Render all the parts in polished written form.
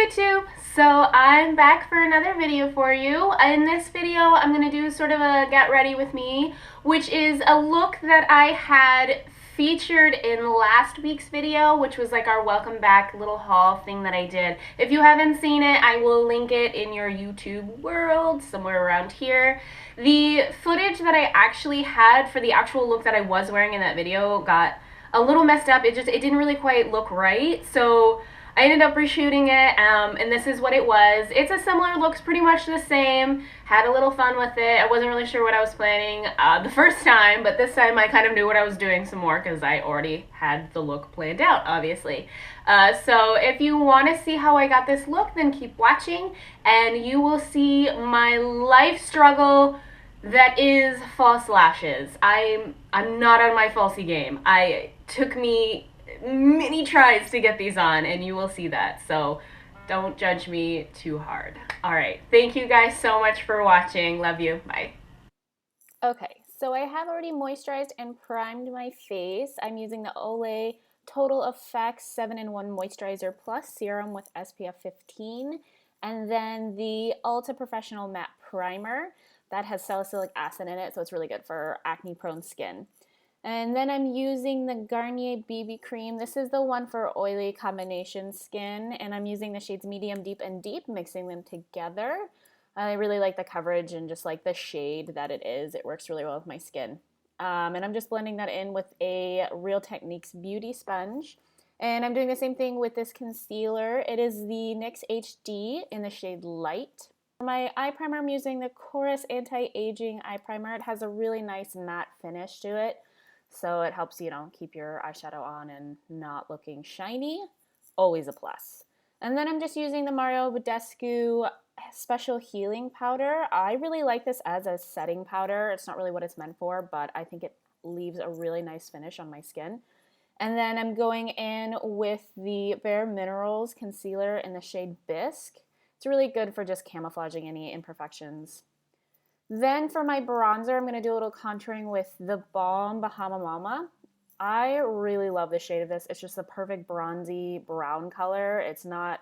YouTube! So I'm back for another video for you. In this video I'm going to do sort of a get ready with me, which is a look that I had featured in last week's video, which was like our welcome back little haul thing that I did. If you haven't seen it, I will link it in your YouTube world, somewhere around here. The footage that I actually had for the actual look that I was wearing in that video got a little messed up. It didn't really quite look right, so I ended up reshooting it, and this is what it was. It's a similar, looks pretty much the same. Had a little fun with it. I wasn't really sure what I was planning the first time, but this time I kind of knew what I was doing some more because I already had the look planned out, obviously. So if you want to see how I got this look, then keep watching, and you will see my life struggle that is false lashes. I'm not on my falsy game. It took me many tries to get these on, and you will see that, so don't judge me too hard. Alright, thank you guys so much for watching. Love you. Bye. Okay, so I have already moisturized and primed my face. I'm using the Olay Total Effects 7-in-1 Moisturizer Plus Serum with SPF 15, and then the Ulta Professional Matte Primer that has salicylic acid in it, so it's really good for acne-prone skin. And then I'm using the Garnier BB Cream. This is the one for oily combination skin, and I'm using the shades Medium, Deep, and Deep, mixing them together. I really like the coverage and just like the shade that it is. It works really well with my skin. And I'm just blending that in with a Real Techniques Beauty Sponge. And I'm doing the same thing with this concealer. It is the NYX HD in the shade Light. For my eye primer, I'm using the Korres Anti-Aging Eye Primer. It has a really nice matte finish to it, so it helps, you know, keep your eyeshadow on and not looking shiny. Always a plus. And then I'm just using the Badescu Special Healing Powder. I really like this as a setting powder. It's not really what it's meant for, but I think it leaves a really nice finish on my skin. And then I'm going in with the Bare Minerals Concealer in the shade Bisque. It's really good for just camouflaging any imperfections. Then for my bronzer, I'm going to do a little contouring with the Balm Bahama Mama. I really love the shade of this. It's just the perfect bronzy brown color. It's not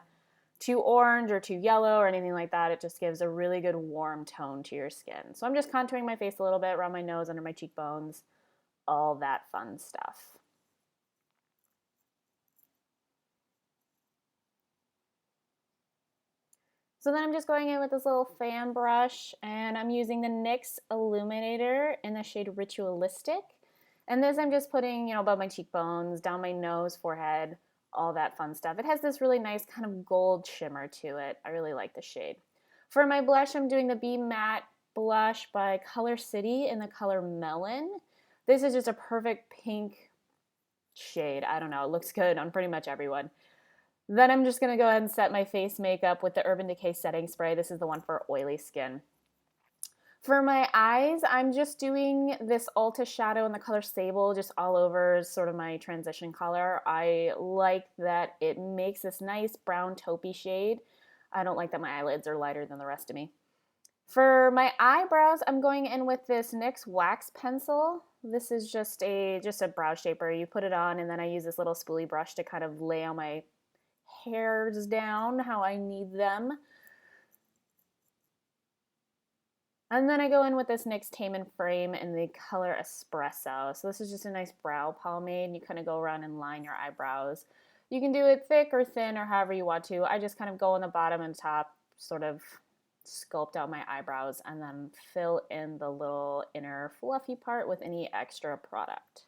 too orange or too yellow or anything like that. It just gives a really good warm tone to your skin. So I'm just contouring my face a little bit, around my nose, under my cheekbones, all that fun stuff. So then I'm just going in with this little fan brush, and I'm using the NYX Illuminator in the shade Ritualistic. And this I'm just putting, you know, above my cheekbones, down my nose, forehead, all that fun stuff. It has this really nice kind of gold shimmer to it. I really like the shade. For my blush, I'm doing the Be Matte blush by Color City in the color Melon. This is just a perfect pink shade. I don't know, it looks good on pretty much everyone. Then I'm just going to go ahead and set my face makeup with the Urban Decay setting spray. This is the one for oily skin. For my eyes, I'm just doing this Ulta shadow in the color Sable just all over, sort of my transition color. I like that it makes this nice brown taupey shade. I don't like that my eyelids are lighter than the rest of me. For my eyebrows, I'm going in with this NYX wax pencil. This is just a brow shaper. You put it on, and then I use this little spoolie brush to kind of lay on my hairs down how I need them. And then I go in with this NYX Tame Frame in the color Espresso. So this is just a nice brow pomade, and you kind of go around and line your eyebrows. You can do it thick or thin or however you want to. I just kind of go on the bottom and top, sort of sculpt out my eyebrows, and then fill in the little inner fluffy part with any extra product.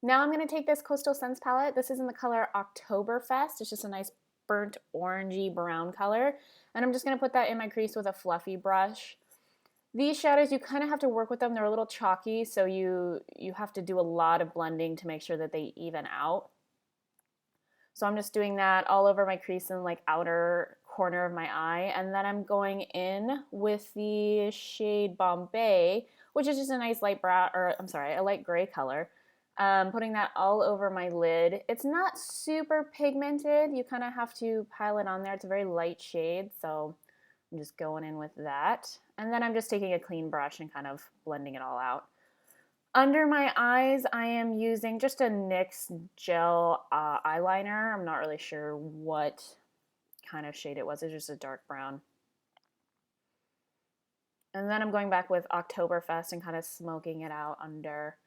Now I'm going to take this Coastal Scents palette. This is in the color Oktoberfest. It's just a nice burnt orangey brown color. And I'm just going to put that in my crease with a fluffy brush. These shadows, you kind of have to work with them. They're a little chalky, so you have to do a lot of blending to make sure that they even out. So I'm just doing that all over my crease and like outer corner of my eye. And then I'm going in with the shade Bombay, which is just a nice light brown, or I'm sorry, a light gray color. Putting that all over my lid. It's not super pigmented. You kind of have to pile it on there. It's a very light shade, so I'm just going in with that. And then I'm just taking a clean brush and kind of blending it all out. Under my eyes, I am using just a NYX gel eyeliner. I'm not really sure what kind of shade it was. It's just a dark brown. And then I'm going back with Oktoberfest and kind of smoking it out under.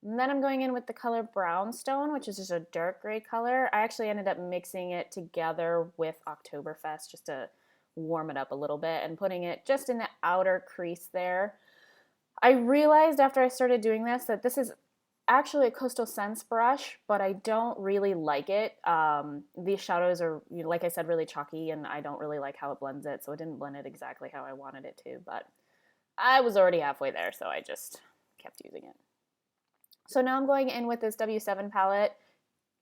And then I'm going in with the color Brownstone, which is just a dark gray color. I actually ended up mixing it together with Oktoberfest just to warm it up a little bit and putting it just in the outer crease there. I realized after I started doing this that this is actually a Coastal Scents brush, but I don't really like it. These shadows are, like I said, really chalky, and I don't really like how it blends it, so it didn't blend it exactly how I wanted it to, but I was already halfway there, so I just kept using it. So now I'm going in with this W7 palette,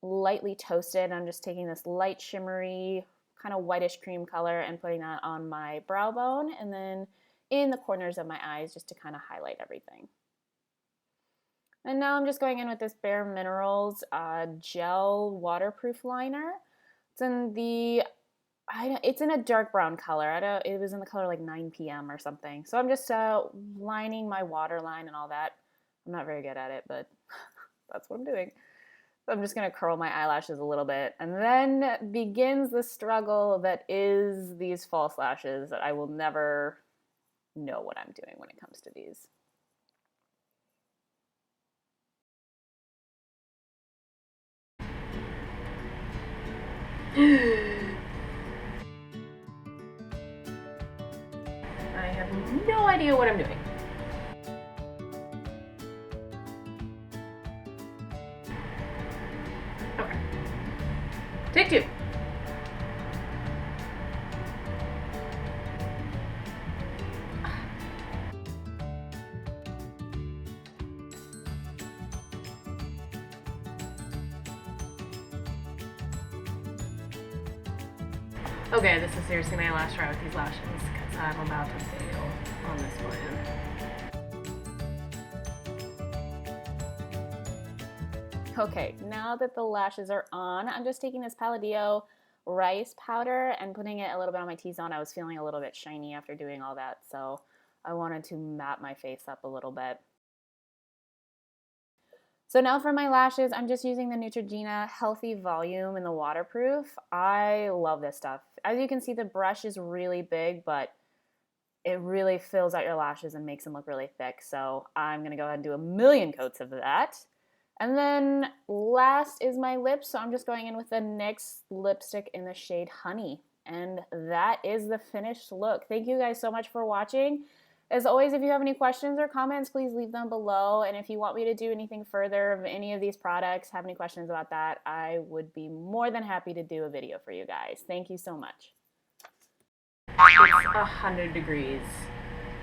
lightly toasted. I'm just taking this light shimmery, kind of whitish cream color and putting that on my brow bone and then in the corners of my eyes just to kind of highlight everything. And now I'm just going in with this Bare Minerals gel waterproof liner. It's in the it's in a dark brown color. It was in the color like 9 p.m. or something. So I'm just lining my waterline and all that. I'm not very good at it, but that's what I'm doing. So I'm just going to curl my eyelashes a little bit. And then begins the struggle that is these false lashes that I will never know what I'm doing when it comes to these. I have no idea what I'm doing. Okay. Take two. Okay, this is seriously my last try with these lashes because I'm about to fail on this plan. Okay, now that the lashes are on, I'm just taking this Palladio rice powder and putting it a little bit on my T-zone. I was feeling a little bit shiny after doing all that, so I wanted to map my face up a little bit. So now for my lashes, I'm just using the Neutrogena Healthy Volume in the waterproof. I love this stuff. As you can see, the brush is really big, but it really fills out your lashes and makes them look really thick. So I'm going to go ahead and do a million coats of that. And then last is my lips. So I'm just going in with the NYX lipstick in the shade Honey. And that is the finished look. Thank you guys so much for watching. As always, if you have any questions or comments, please leave them below. And if you want me to do anything further of any of these products, have any questions about that, I would be more than happy to do a video for you guys. Thank you so much. It's 100 degrees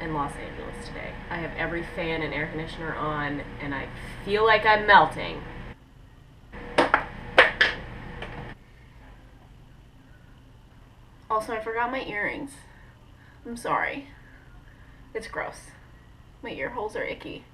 in Los Angeles today. I have every fan and air conditioner on, and I feel like I'm melting. Also, I forgot my earrings. I'm sorry. It's gross. My ear holes are icky.